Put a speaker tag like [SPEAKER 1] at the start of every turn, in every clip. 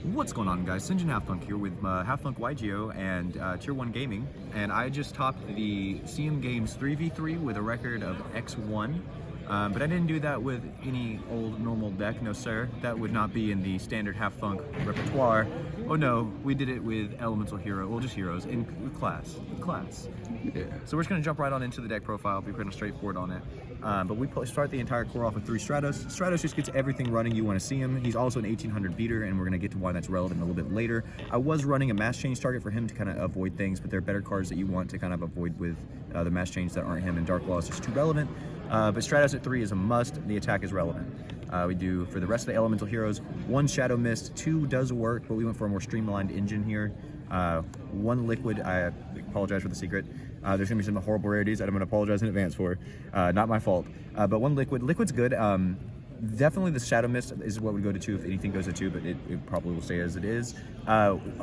[SPEAKER 1] What's going on, guys? Sinjin HalfThunk here with HalfThunkYGO and Tier 1 Gaming, and I just topped the CM Games 3v3 with a record of X-0-1, but I didn't do that with any old normal deck, no sir. That would not be in the standard HalfThunk repertoire. Oh no, we did it with Elemental Hero, well just heroes, in class. Yeah. So we're just going to jump right on into the deck profile, be pretty straightforward on it. But we start the entire core off with 3 Stratos. Stratos just gets everything running you want to see him. He's also an 1800 beater, and we're going to get to why that's relevant a little bit later. I was running a mass change target for him to kind of avoid things, but there are better cards that you want to kind of avoid with the mass change that aren't him, and Dark Law is just too relevant. But Stratos at 3 is a must. The attack is relevant. We do, for the rest of the Elemental Heroes, 1 Shadow Mist, 2 does work, but we went for a more streamlined engine here. 1 Liquid, I apologize for the secret. There's gonna be some horrible rarities that I'm gonna apologize in advance for. Not my fault. But 1 Liquid. Liquid's good. Definitely the Shadow Mist is what would go to 2 if anything goes to 2, but it probably will stay as it is.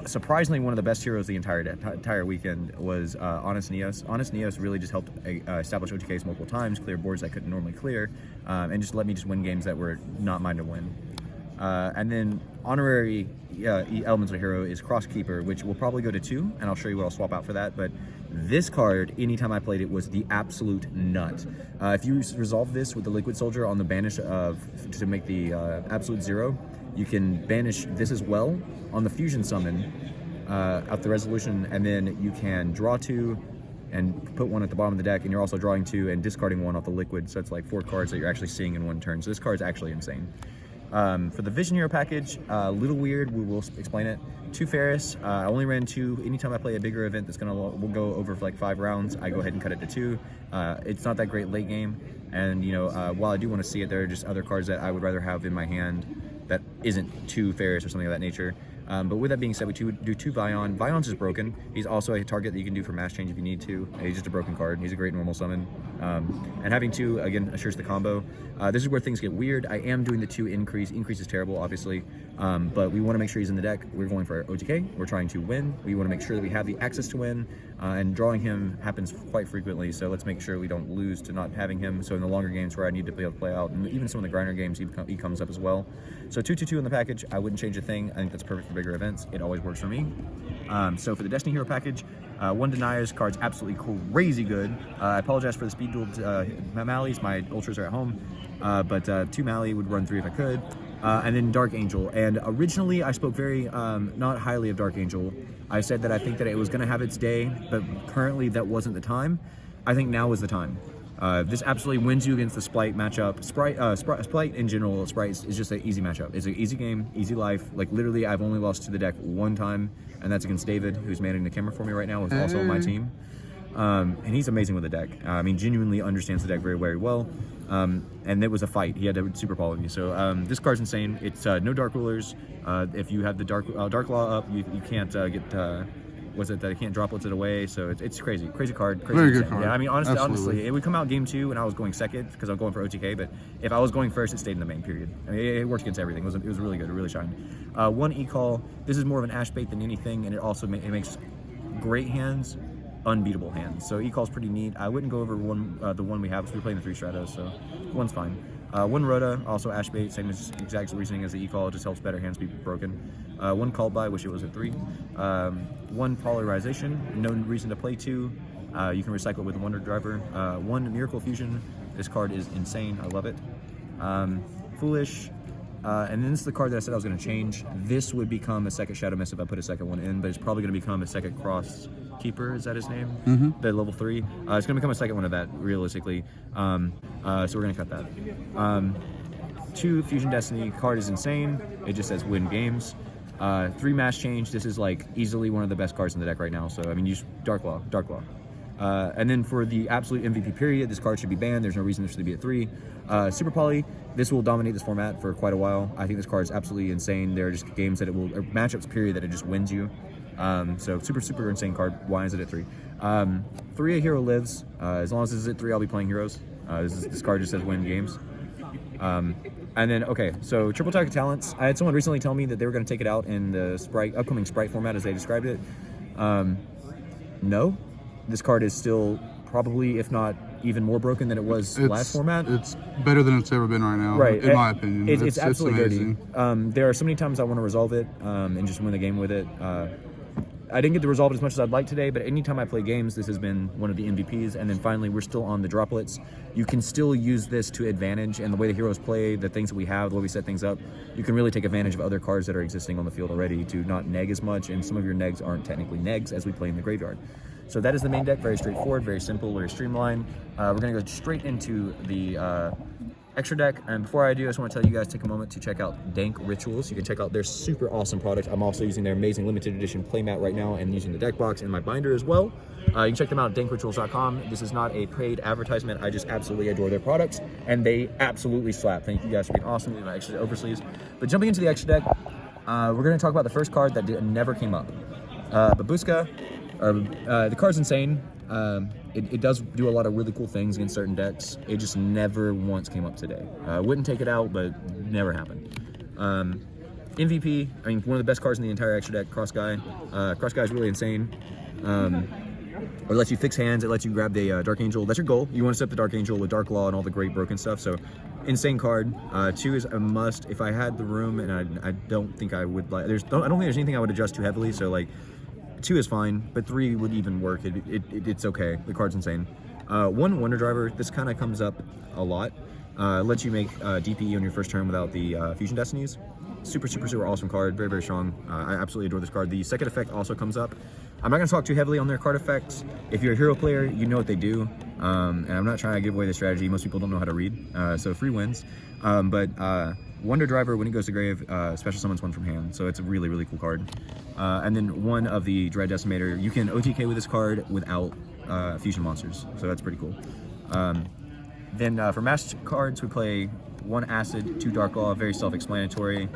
[SPEAKER 1] Surprisingly, one of the best heroes the entire weekend was Honest Neos. Honest Neos really just helped establish OTKs multiple times, clear boards I couldn't normally clear, and just let me just win games that were not mine to win. And then honorary Elemental Hero is Crosskeeper, which will probably go to 2, and I'll show you what I'll swap out for that. But this card, anytime I played it, was the absolute nut. If you resolve this with the Liquid Soldier on the banish to make the absolute 0, you can banish this as well on the Fusion Summon at the resolution, and then you can draw 2 and put 1 at the bottom of the deck, and you're also drawing 2 and discarding 1 off the Liquid, so it's like 4 cards that you're actually seeing in 1 turn. So this card's actually insane. For the Vision Hero package, a little weird, we will explain it. 2 Ferris, I only ran 2. Anytime I play a bigger event that's we'll go over for like 5 rounds, I go ahead and cut it to 2. It's not that great late game, and you know, while I do want to see it, there are just other cards that I would rather have in my hand that isn't 2 Ferris or something of that nature. But with that being said, we do 2 Vion. Vion's just broken. He's also a target that you can do for mass change if you need to. He's just a broken card. He's a great normal summon. And having 2, again, assures the combo. This is where things get weird. I am doing the 2 increase. Increase is terrible, obviously. But we want to make sure he's in the deck. We're going for OTK. We're trying to win. We want to make sure that we have the access to win. And drawing him happens quite frequently, so let's make sure we don't lose to not having him. So in the longer games where I need to be able to play out, and even some of the grinder games, he comes up as well. So 2/2 in the package, I wouldn't change a thing. I think that's perfect for bigger events. It always works for me. So for the Destiny Hero package, 1 Deniers card's absolutely crazy good. I apologize for the speed duel Mallies. My ultras are at home, but 2 Mally would run 3 if I could. And then Dark Angel. And originally I spoke very not highly of Dark Angel. I said that I think that it was going to have its day, but currently that wasn't the time. I think now is the time. This absolutely wins you against the Splite matchup. Splite in general, Sprite is just an easy matchup. It's an easy game, easy life. Like literally, I've only lost to the deck 1 time, and that's against David, who's manning the camera for me right now, who's also on my team. And he's amazing with the deck. I mean, genuinely understands the deck very, very well. And it was a fight. He had to super poly me. So this card's insane. It's no Dark Rulers. If you have the Dark Law up, you can't get. Was it that it can't droplets it away? So it's crazy card.
[SPEAKER 2] Very good card.
[SPEAKER 1] Yeah, I mean, honestly, it would come out game 2 and I was going second because I'm going for OTK. But if I was going first, it stayed in the main period. I mean, it worked against everything. It was really good. It really shined. 1 E-Call. This is more of an Ash bait than anything, and it also it makes great hands unbeatable hands. So E-Call's pretty neat. I wouldn't go over the one we have because we're playing the 3 Stratos, so 1's fine. 1 Rhoda, also Ash bait, same exact reasoning as the E-Call, just helps better hands be broken. 1 Called By, wish it was at 3. 1 Polarization, no reason to play 2. You can recycle it with Wonder Driver. 1 Miracle Fusion, this card is insane, I love it. Foolish, and then this is the card that I said I was going to change. This would become a second Shadow Mist if I put a second one in, but it's probably going to become a second Cross Keeper, is that his name? Mm-hmm. The level 3. It's going to become a second one of that, realistically. So we're going to cut that. 2 Fusion Destiny, card is insane. It just says win games. 3 Mass Change, this is like easily one of the best cards in the deck right now. So, I mean, use Dark Law. And then for the absolute MVP period, this card should be banned. There's no reason this should be at 3. Super Poly, this will dominate this format for quite a while. I think this card is absolutely insane. There are just games that it will, or matchups period, that it just wins you. So super insane card. Why is it at 3? 3 A Hero Lives. As long as this is at 3, I'll be playing heroes. This card just says win games. And then, okay, so triple target talents. I had someone recently tell me that they were going to take it out in the upcoming Sprite format as they described it. No, this card is still probably, if not even more broken than it was last format.
[SPEAKER 2] It's better than it's ever been right now,
[SPEAKER 1] right?
[SPEAKER 2] In my opinion,
[SPEAKER 1] it's absolutely
[SPEAKER 2] amazing.
[SPEAKER 1] dirty. There are so many times I want to resolve it and just win the game with it. I didn't get to resolve it as much as I'd like today, but anytime I play games, this has been one of the MVPs. And then finally, we're still on the droplets. You can still use this to advantage, and the way the heroes play, the things that we have, the way we set things up, you can really take advantage of other cards that are existing on the field already to not neg as much, and some of your negs aren't technically negs as we play in the graveyard. So that is the main deck, very straightforward, very simple, very streamlined. We're gonna go straight into the extra deck, and before I do, I just want to tell you guys, take a moment to check out Dank Rituals. You can check out their super awesome product. I'm also using their amazing limited edition playmat right now and using the deck box in my binder as well. You can check them out at dankrituals.com. This is not a paid advertisement. I just absolutely adore their products, and they absolutely slap. Thank you guys for being awesome. My extra oversleeves. But jumping into the extra deck, we're going to talk about the first card that never came up. Babushka. The card's insane. It does do a lot of really cool things against certain decks. It just never once came up today. Wouldn't take it out, but never happened. MVP, I mean, one of the best cards in the entire extra deck, Cross Guy. Cross Guy is really insane. It lets you fix hands, it lets you grab the Dark Angel. That's your goal. You want to set up the Dark Angel with Dark Law and all the great broken stuff, so insane card. 2 is a must. If I had the room, and I don't think I would, like, I don't think there's anything I would adjust too heavily, so like, 2 is fine, but 3 would even work. It's okay. The card's insane. 1 Wonder Driver. This kind of comes up a lot. Lets you make DPE on your first turn without the Fusion Destinies. Super awesome card. Very strong. I absolutely adore this card. The second effect also comes up. I'm not going to talk too heavily on their card effects. If you're a hero player, you know what they do. And I'm not trying to give away the strategy. Most people don't know how to read. So 3 wins. Wonder Driver, when it goes to grave, special summons 1 from hand, so it's a really cool card. And then 1 of the Dread Decimator. You can OTK with this card without fusion monsters, so that's pretty cool. Then for match cards, we play 1 Acid, 2 Dark Law, very self-explanatory.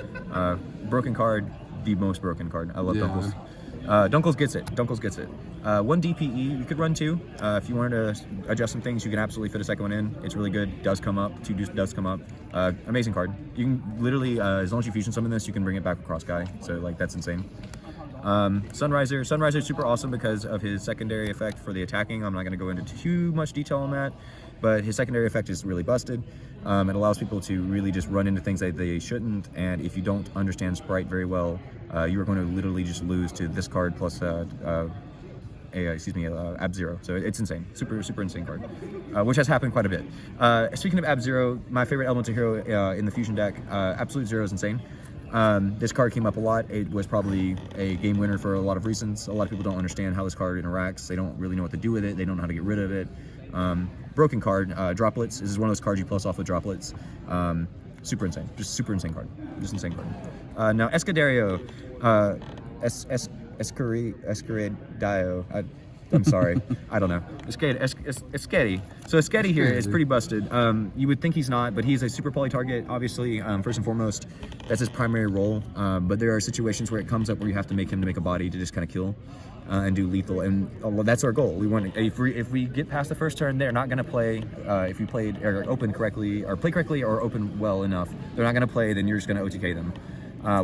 [SPEAKER 1] Broken card, the most broken card. I love Dunkles. Dunkles gets it. 1 DPE, you could run 2. If you wanted to adjust some things, you can absolutely fit a second one in. It's really good. Does come up. 2 does come up. Amazing card. You can literally, as long as you fusion summon this, you can bring it back with Cross Guy. So like, that's insane. Sunriser. Sunriser is super awesome because of his secondary effect for the attacking. I'm not going to go into too much detail on that, but his secondary effect is really busted. It allows people to really just run into things that they shouldn't, and if you don't understand Sprite very well, you are going to literally just lose to this card plus Ab-Zero. So it's insane. Super insane card, which has happened quite a bit. Speaking of Ab-Zero, my favorite elemental hero in the Fusion deck, Absolute Zero is insane. This card came up a lot. It was probably a game winner for a lot of reasons. A lot of people don't understand how this card interacts. They don't really know what to do with it. They don't know how to get rid of it. Broken card, droplets. This is one of those cards you plus off with droplets. Super insane. Just super insane card. Just insane card. Now Escudario, Escudario. I'm sorry. I don't know. Escedi. So Escedi here is pretty busted. You would think he's not, but he's a super poly target, obviously. First and foremost, that's his primary role. But there are situations where it comes up where you have to make him to make a body to just kind of kill and do lethal. And that's our goal. We want if we get past the first turn, they're not going to play. If you played or open correctly, or play correctly, or open well enough, they're not going to play. Then you're just going to OTK them.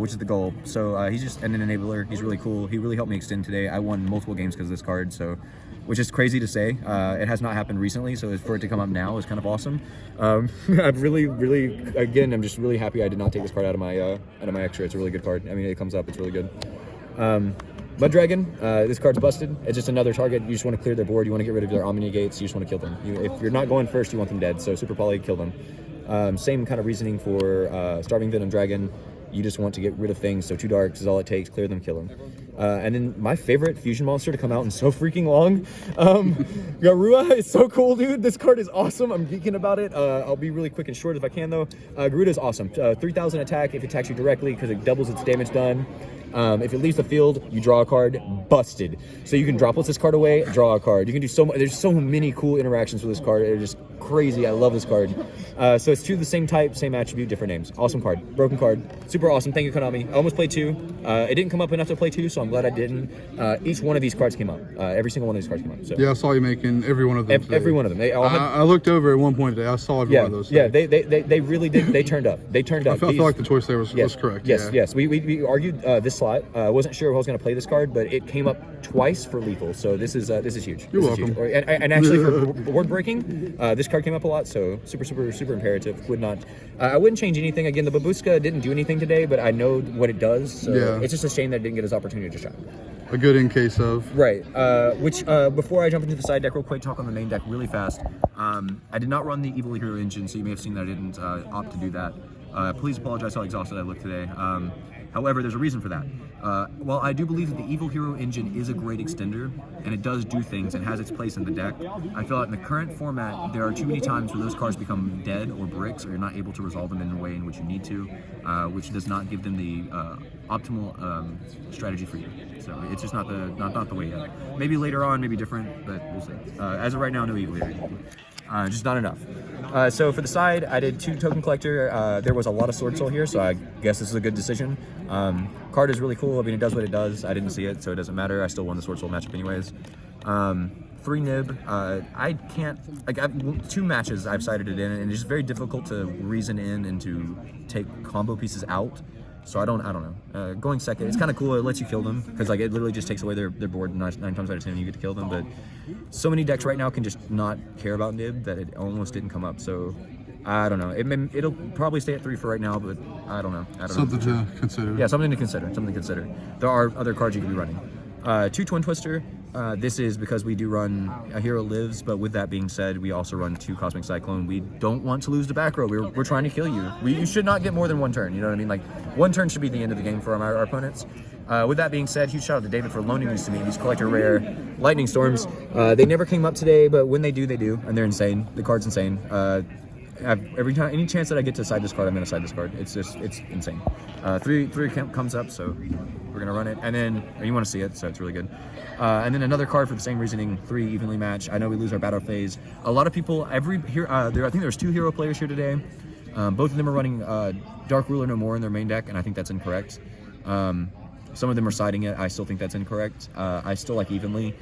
[SPEAKER 1] Which is the goal. So he's just an enabler. He's really cool. He really helped me extend today. I won multiple games because of this card, so which is crazy to say. It has not happened recently, so for it to come up now is kind of awesome. I've really, again, I'm just really happy I did not take this card out of my extra. It's a really good card. I mean, it comes up. It's really good. Mud Dragon, this card's busted. It's just another target. You just want to clear their board. You want to get rid of their Omni Gates. You just want to kill them. If you're not going first, you want them dead. So Super Poly, kill them. Same kind of reasoning for Starving Venom Dragon. You just want to get rid of things, so 2 darks is all it takes. Clear them, kill them. And then my favorite fusion monster to come out in so freaking long, Garuda is so cool, dude. This card is awesome. I'm geeking about it. I'll be really quick and short if I can, though. Garuda is awesome. 3,000 attack if it attacks you directly because it doubles its damage done. If it leaves the field, you draw a card. Busted. So you can droplet this card away, draw a card. You can do so much. There's so many cool interactions with this card. They're just crazy. I love this card. So it's two of the same type, same attribute, different names. Awesome card. Broken card. Super awesome. Thank you, Konami. I almost played 2. It didn't come up enough to play 2, so I'm glad I didn't. Each one of these cards came up. Every single one of these cards came up. So.
[SPEAKER 2] Yeah, I saw you making every one of them.
[SPEAKER 1] Every one of them. They all had,
[SPEAKER 2] I looked over at one point today. I saw every one of those.
[SPEAKER 1] Yeah, they really did. They turned up. They turned up.
[SPEAKER 2] I feel like the choice there was correct.
[SPEAKER 1] Yes. We argued this slot. Wasn't sure if I was going to play this card, but it came up twice for lethal. So this is huge.
[SPEAKER 2] You're welcome.
[SPEAKER 1] Huge. And actually for board breaking, this card came up a lot. So super imperative. Would not. I wouldn't change anything. Again, the Babushka didn't do anything today, but I know what it does. So it's just a shame that it didn't get his opportunity to shine.
[SPEAKER 2] A good in case of.
[SPEAKER 1] Right. Before I jump into the side deck real quick, talk on the main deck really fast. I did not run the Evil Hero engine, so you may have seen that I didn't opt to do that. Please apologize how exhausted I look today. However, there's a reason for that. While I do believe that the Evil Hero engine is a great extender, and it does do things and has its place in the deck, I feel like in the current format, there are too many times where those cards become dead or bricks, or you're not able to resolve them in the way in which you need to, which does not give them the optimal strategy for you. So it's just not the way yet. Maybe later on, maybe different, but we'll see. As of right now, no Evil Hero. Just not enough. So for the side, I did 2 token collector. There was a lot of sword soul here, so I guess this is a good decision. Card is really cool. I mean, it does what it does. I didn't see it, so it doesn't matter. I still won the sword soul matchup anyways. 3 nib. I can't. Like 2 matches I've sided it in, and it's just very difficult to reason in and to take combo pieces out. So I don't know. Going second, it's kind of cool. It lets you kill them because like it literally just takes away their board 9 times out of 10 and you get to kill them. But so many decks right now can just not care about nib that it almost didn't come up. So I don't know. It'll probably stay at 3 for right now, but I don't know.
[SPEAKER 2] Something to consider.
[SPEAKER 1] Yeah, something to consider. There are other cards you could be running. 2 Twin Twister. This is because we do run a Hero Lives, but with that being said, we also run 2 Cosmic Cyclone. We don't want to lose the back row. We're trying to kill you. You should not get more than 1 turn, you know what I mean? Like, 1 turn should be the end of the game for our opponents. With that being said, huge shout out to David for loaning these to me. These collector rare Lightning Storms. They never came up today, but when they do, and they're insane. The card's insane. Any chance that I get to side this card, I'm gonna side this card. It's insane. 3 comes up, so we're gonna run it, and then you want to see it, so it's really good. And then another card for the same reasoning, 3 evenly match. I know we lose our battle phase. A lot of people, I think there's 2 hero players here today. Both of them are running Dark Ruler No More in their main deck, and I think that's incorrect. Some of them are siding it. I still think that's incorrect. I still like evenly.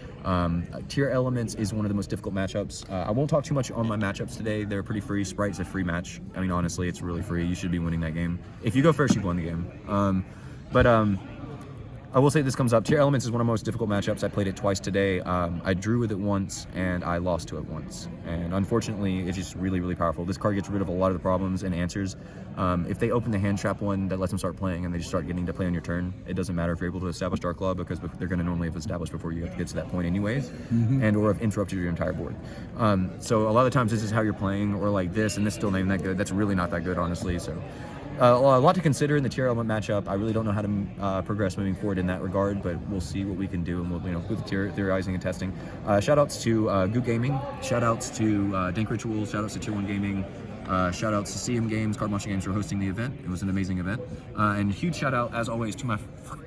[SPEAKER 1] Tier Elements is one of the most difficult matchups. I won't talk too much on my matchups today. They're pretty free. Sprite's a free match. I mean, honestly, it's really free. You should be winning that game. If you go first, you've won the game. I will say this comes up. Tier Elements is one of the most difficult matchups. I played it twice today. I drew with it once, and I lost to it once. And unfortunately, it's just really, really powerful. This card gets rid of a lot of the problems and answers. If they open the hand trap one, that lets them start playing, and they just start getting to play on your turn. It doesn't matter if you're able to establish Dark Claw, because they're going to normally have established before you get to that point anyways, and or have interrupted your entire board. So a lot of the times this is how you're playing, or like this, and this still not even that good. That's really not that good, honestly. So a lot to consider in the tier element matchup. I really don't know how to progress moving forward in that regard, but we'll see what we can do, and we'll with theorizing and testing. Shout outs to Goo Gaming, shout outs to Dank Rituals, shout outs to Tier 1 Gaming, shout outs to CM Games, Card Monster Games for hosting the event. It was an amazing event, and huge shout out as always to I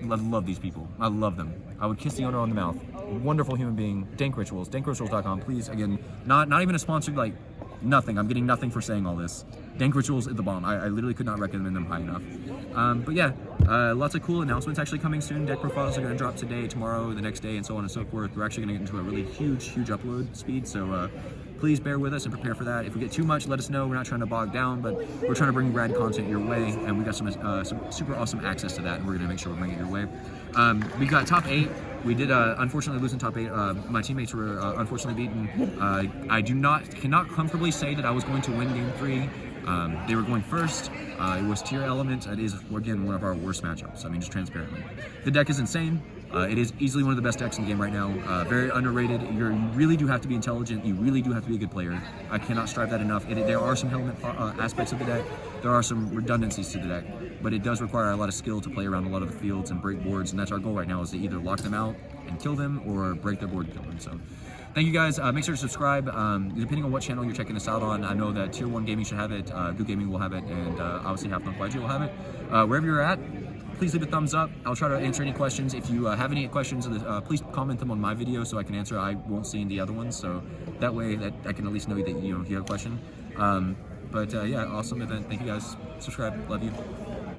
[SPEAKER 1] love these people. I love them. I would kiss the owner on the mouth. Wonderful human being. Dank Rituals, dankrituals.com. Please, again, not even a sponsored, like nothing. I'm getting nothing for saying all this. Dank Rituals is the bomb. I literally could not recommend them high enough. But yeah, lots of cool announcements actually coming soon. Deck profiles are going to drop today, tomorrow, the next day, and so on and so forth. We're actually going to get into a really huge upload speed, so please bear with us and prepare for that. If we get too much, let us know. We're not trying to bog down, but we're trying to bring rad content your way, and we got some super awesome access to that, and we're going to make sure we bring it your way. We got top 8. We did unfortunately lose in top 8. My teammates were unfortunately beaten. I cannot comfortably say that I was going to win game 3. They were going first. It was Tier Element. It is, again, one of our worst matchups. I mean, just transparently. The deck is insane. It is easily one of the best decks in the game right now. Very underrated. You really do have to be intelligent. You really do have to be a good player. I cannot strive that enough. There are some element aspects of the deck. There are some redundancies to the deck, but it does require a lot of skill to play around a lot of the fields and break boards, and that's our goal right now, is to either lock them out and kill them, or break their board and kill them. So thank you guys. Make sure to subscribe. Depending on what channel you're checking this out on, I know that Tier 1 Gaming should have it, Goo Gaming will have it, and obviously HalfThunkYGO will have it. Wherever you're at, please leave a thumbs up. I'll try to answer any questions. If you have any questions, please comment them on my video so I can answer. I won't see in the other ones, so that way that I can at least know that you have a question. But yeah, awesome event. Thank you guys. Subscribe. Love you.